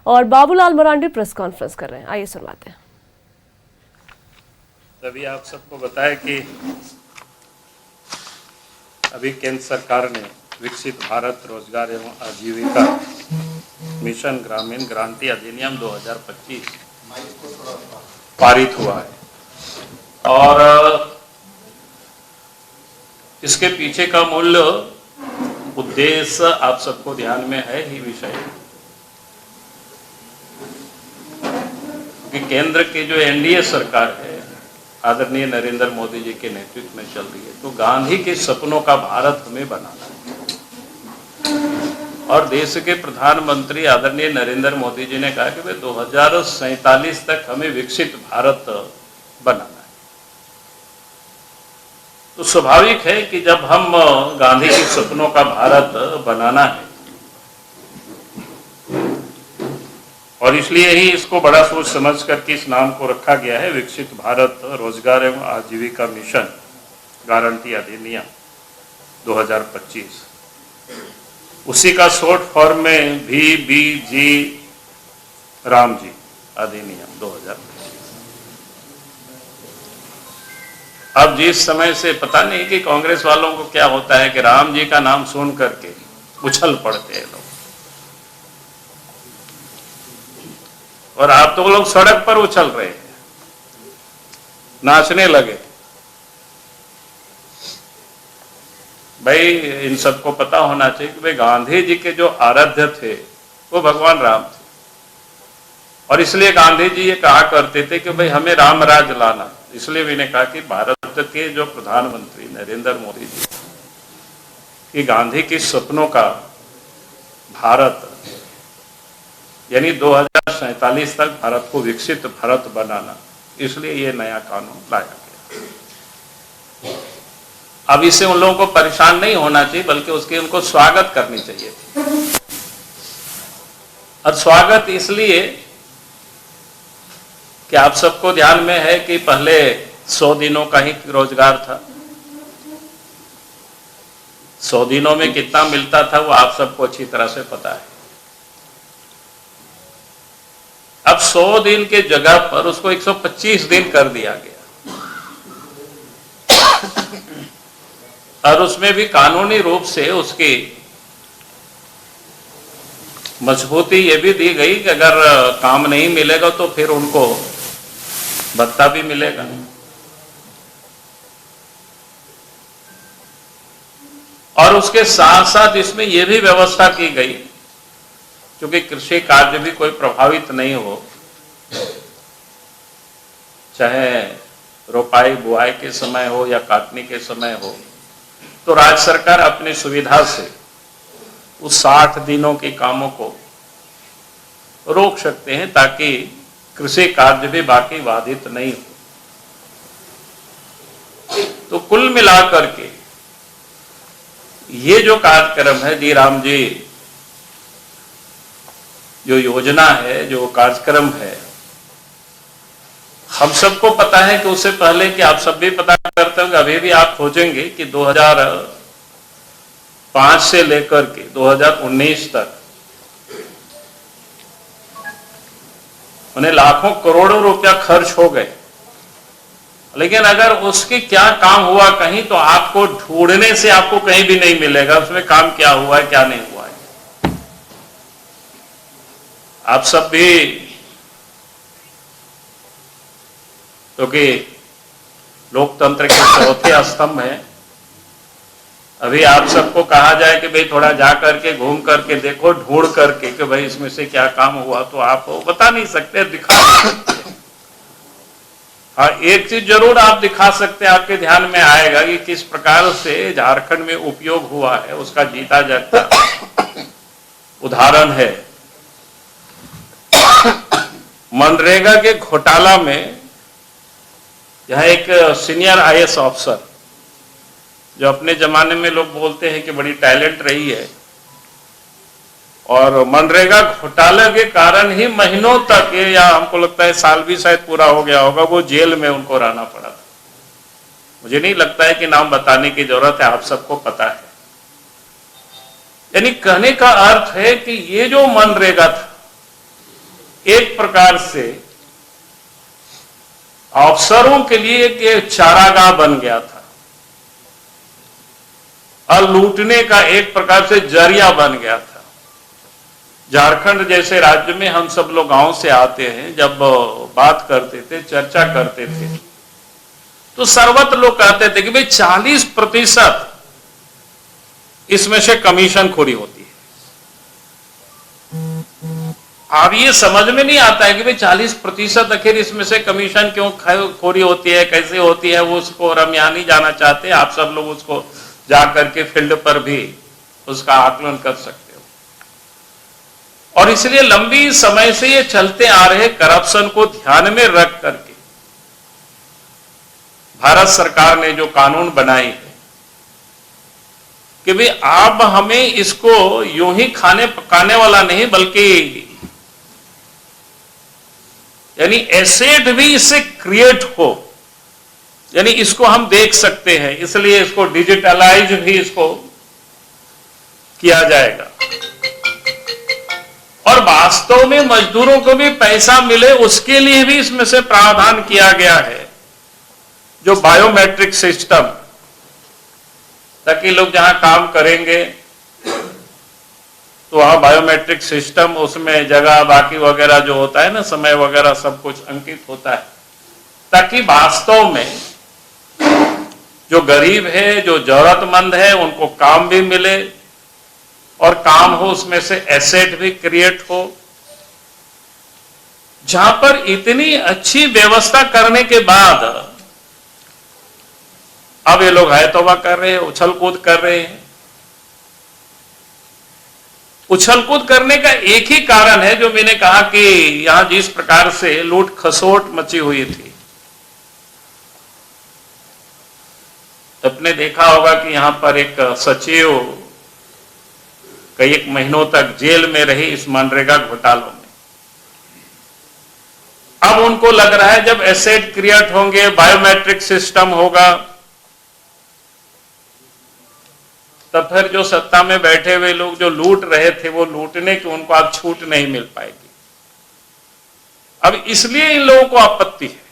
और Babulal Marandi press conference कर रहे हैं। आइए सुनवाते हैं। तभी आप सबको बताया कि अभी केंद्र सरकार ने विकसित भारत रोजगार एवं आजीविका मिशन ग्रामीण क्रांति अधिनियम 2025 पारित हुआ है और इसके पीछे का मूल उद्देश्य आप सबको ध्यान में है ही विषय कि केंद्र की जो एनडीए सरकार है आदरणीय नरेंद्र मोदी जी के नेतृत्व में चल रही है, तो गांधी के सपनों का भारत हमें बनाना है। और देश के प्रधानमंत्री आदरणीय नरेंद्र मोदी जी ने कहा कि भाई 2047 तक हमें विकसित भारत बनाना है। तो स्वाभाविक है कि जब हम गांधी के सपनों का भारत बनाना है और इसलिए ही इसको बड़ा सोच समझ करके इस नाम को रखा गया है विकसित भारत रोजगार एवं आजीविका मिशन गारंटी अधिनियम 2025। उसी का शॉर्ट फॉर्म में VBG राम जी अधिनियम 2025। अब जिस समय से पता नहीं कि कांग्रेस वालों को क्या होता है कि राम जी का नाम सुन करके उछल पड़ते हैं लोग, और आप तो लोग सड़क पर उछल रहे हैं, नाचने लगे। भाई इन सबको पता होना चाहिए कि भाई गांधी जी के जो आराध्य थे वो भगवान राम थे, और इसलिए गांधी जी ये कहा करते थे कि भाई हमें राम राज लाना। इसलिए मैंने कहा कि भारत के जो प्रधानमंत्री नरेंद्र मोदी जी कि गांधी के सपनों का भारत यानी 2047 तक भारत को विकसित भारत बनाना, इसलिए ये नया कानून लाया गया। अब इससे उन लोगों को परेशान नहीं होना चाहिए, बल्कि उसके उनको स्वागत करनी चाहिए थी। और स्वागत इसलिए कि आप सबको ध्यान में है कि पहले 100 दिनों का ही रोजगार था। 100 दिनों में कितना मिलता था वो आप सबको अच्छी तरह से पता है। अब 100 दिन के जगह पर उसको 125 दिन कर दिया गया, और उसमें भी कानूनी रूप से उसकी मजबूती ये भी दी गई कि अगर काम नहीं मिलेगा तो फिर उनको भत्ता भी मिलेगा। और उसके साथ साथ इसमें यह भी व्यवस्था की गई क्योंकि कृषि कार्य भी कोई प्रभावित नहीं हो, चाहे रोपाई बुआई के समय हो या काटने के समय हो, तो राज्य सरकार अपनी सुविधा से उस 60 दिनों के कामों को रोक सकते हैं ताकि कृषि कार्य भी बाकी बाधित नहीं हो। तो कुल मिलाकर के ये जो कार्यक्रम है जी राम जी, जो योजना है, जो कार्यक्रम है, हम सबको पता है कि उससे पहले कि आप सब भी पता करते होंगे, अभी भी आप खोजेंगे कि 2005 से लेकर के 2019 तक उन्हें लाखों करोड़ों रुपया खर्च हो गए, लेकिन अगर उसके क्या काम हुआ कहीं तो आपको ढूंढने से आपको कहीं भी नहीं मिलेगा उसमें काम क्या हुआ है क्या नहीं हुआ है। आप सब भी क्योंकि लोकतंत्र के चौथे स्तंभ है, अभी आप सबको कहा जाए कि भाई थोड़ा जा करके घूम करके देखो, ढूंढ करके कि भाई इसमें से क्या काम हुआ, तो आप बता नहीं सकते, दिखा नहीं सकते। हाँ, एक चीज जरूर आप दिखा सकते हैं, आपके ध्यान में आएगा कि किस प्रकार से झारखंड में उपयोग हुआ है, उसका जीता जागता उदाहरण है। मनरेगा के घोटाला में यह एक सीनियर आईएएस अफसर जो अपने जमाने में लोग बोलते हैं कि बड़ी टैलेंट रही है, और मनरेगा घोटाले के कारण ही महीनों तक, या हमको लगता है साल भी शायद पूरा हो गया होगा, वो जेल में उनको रहना पड़ा था। मुझे नहीं लगता है कि नाम बताने की जरूरत है, आप सबको पता है। यानी कहने का अर्थ है कि ये जो मनरेगा था एक प्रकार से अफसरों के लिए एक चारागाह बन गया था और लूटने का एक प्रकार से जरिया बन गया था। झारखंड जैसे राज्य में हम सब लोग गांव से आते हैं, जब बात करते थे, चर्चा करते थे, तो सर्वत्र लोग कहते थे कि भाई 40% इसमें से कमीशन खोरी होती है। अब ये समझ में नहीं आता है कि भाई 40% आखिर इसमें से कमीशन क्यों खोरी होती है, कैसे होती है, वो उसको हम यहाँ नहीं जाना चाहते। आप सब लोग उसको जा करके फील्ड पर भी उसका आकलन कर सकते हो। और इसलिए लंबी समय से ये चलते आ रहे करप्शन को ध्यान में रख करके भारत सरकार ने जो कानून बनाई है कि भाई आप हमें इसको यूं ही खाने पकाने वाला नहीं, बल्कि यानी एसेट भी इससे क्रिएट हो, यानी इसको हम देख सकते हैं, इसलिए इसको डिजिटलाइज भी इसको किया जाएगा। और वास्तव में मजदूरों को भी पैसा मिले उसके लिए भी इसमें से प्रावधान किया गया है, जो बायोमेट्रिक सिस्टम, ताकि लोग जहां काम करेंगे तो वहां बायोमेट्रिक सिस्टम, उसमें जगह बाकी वगैरह जो होता है ना, समय वगैरह सब कुछ अंकित होता है, ताकि वास्तव में जो गरीब है, जो जरूरतमंद है, उनको काम भी मिले और काम हो, उसमें से एसेट भी क्रिएट हो। जहां पर इतनी अच्छी व्यवस्था करने के बाद अब ये लोग है तौबा कर रहे हैं, उछल कूद कर रहे हैं। उछल कूद करने का एक ही कारण है, जो मैंने कहा कि यहां जिस प्रकार से लूट खसोट मची हुई थी। आपने देखा होगा कि यहां पर एक सचिव कई महीनों तक जेल में रही इस मनरेगा घोटालों में। अब उनको लग रहा है जब एसेट क्रिएट होंगे, बायोमेट्रिक सिस्टम होगा, तब फिर जो सत्ता में बैठे हुए लोग जो लूट रहे थे, वो लूटने की उनको अब छूट नहीं मिल पाएगी। अब इसलिए इन लोगों को आपत्ति है।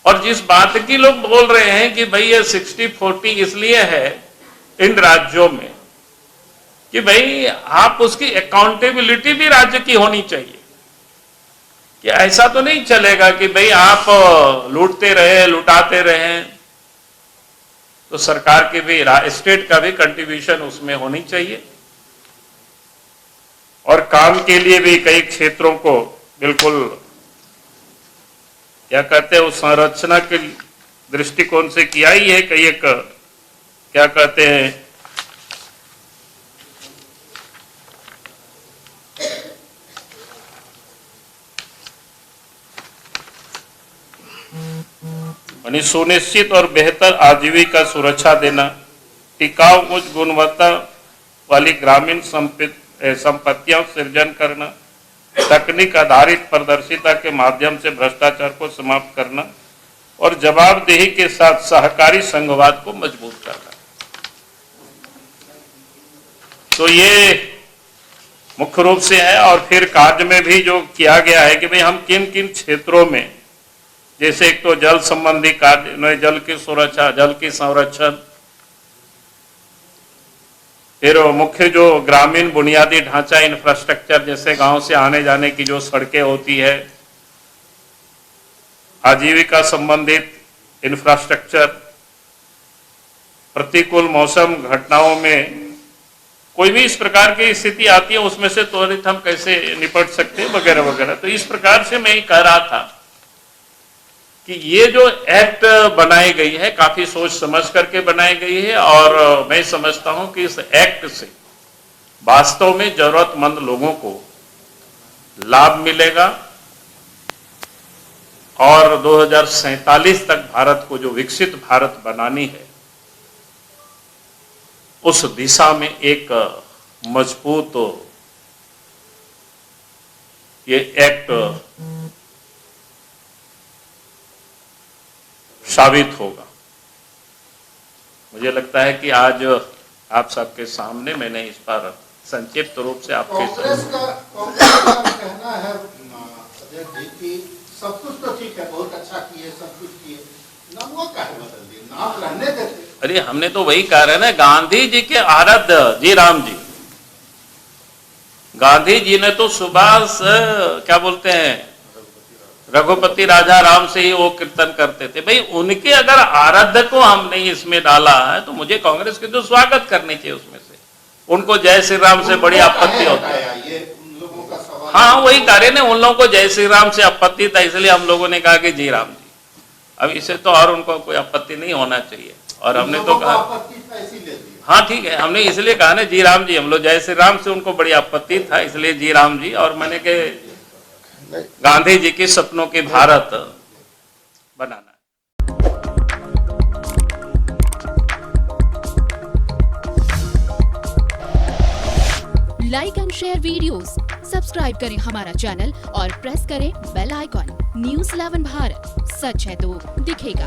और जिस बात की लोग बोल रहे हैं कि भाई ये 60-40 इसलिए है इन राज्यों में कि भाई आप उसकी अकाउंटेबिलिटी भी राज्य की होनी चाहिए, कि ऐसा तो नहीं चलेगा कि भाई आप लूटते रहे, लुटाते रहे, तो सरकार की भी, स्टेट का भी कंट्रीब्यूशन उसमें होनी चाहिए। और काम के लिए भी कई क्षेत्रों को बिल्कुल क्या कहते हैं, उस संरचना के दृष्टिकोण से किया ही है। कई एक क्या कहते हैं, यानी सुनिश्चित और बेहतर आजीविका सुरक्षा देना, टिकाऊ उच्च गुणवत्ता वाली ग्रामीण संपत्तियां सृजन करना, तकनीक आधारित पारदर्शिता के माध्यम से भ्रष्टाचार को समाप्त करना और जवाबदेही के साथ सहकारी संघवाद को मजबूत करना। तो ये मुख्य रूप से है। और फिर कार्य में भी जो किया गया है कि भाई हम किन किन क्षेत्रों में, जैसे एक तो जल संबंधी कार्य, जल की सुरक्षा, जल की संरक्षण, फिर मुख्य जो ग्रामीण बुनियादी ढांचा इंफ्रास्ट्रक्चर, जैसे गांव से आने जाने की जो सड़कें होती है, आजीविका संबंधित इंफ्रास्ट्रक्चर, प्रतिकूल मौसम घटनाओं में कोई भी इस प्रकार की स्थिति आती है उसमें से त्वरित हम कैसे निपट सकते हैं, वगैरह वगैरह। तो इस प्रकार से मैं ये कह रहा था कि ये जो एक्ट बनाई गई है काफी सोच समझ करके बनाई गई है, और मैं समझता हूं कि इस एक्ट से वास्तव में जरूरतमंद लोगों को लाभ मिलेगा और 2047 तक भारत को जो विकसित भारत बनानी है, उस दिशा में एक मजबूत ये एक्ट साबित होगा। मुझे लगता है कि आज आप सबके सामने मैंने इस पर संक्षिप्त रूप से आपके कांग्रेस का कहना है अध्यक्ष जी कि सब कुछ तो ठीक है, बहुत अच्छा किए, सब कुछ किए, नाम वो काहे बदल दिए, नाम रहने देते। अरे हमने तो वही कहा है ना, गांधी जी के आराध्य जी राम जी, गांधी जी ने तो सुभाष क्या बोलते हैं रघुपति राजा राम से ही वो कीर्तन करते थे। भाई उनके अगर आराध्य को हमने इसमें डाला है तो मुझे कांग्रेस के तो स्वागत करनी चाहिए उसमें से। उनको जय श्री राम से बड़ी आपत्ति होती है। ये उन लोगों का सवाल। हाँ वही कार्य ने, उन लोगों को जय श्री राम से आपत्ति था, इसलिए हम लोगों ने कहा कि जी राम जी। अब इसे तो और उनको कोई आपत्ति नहीं होना चाहिए, और हमने तो कहा हाँ ठीक है, हमने इसलिए कहा ना जी राम जी, हम लोग जय श्री राम से उनको बड़ी आपत्ति था, इसलिए जी राम जी। और मैंने के गांधी जी के सपनों के भारत बनाना। Like and share videos, subscribe करें हमारा चैनल और प्रेस करें बेल आइकॉन। न्यूज़ 11 भारत, सच है तो दिखेगा।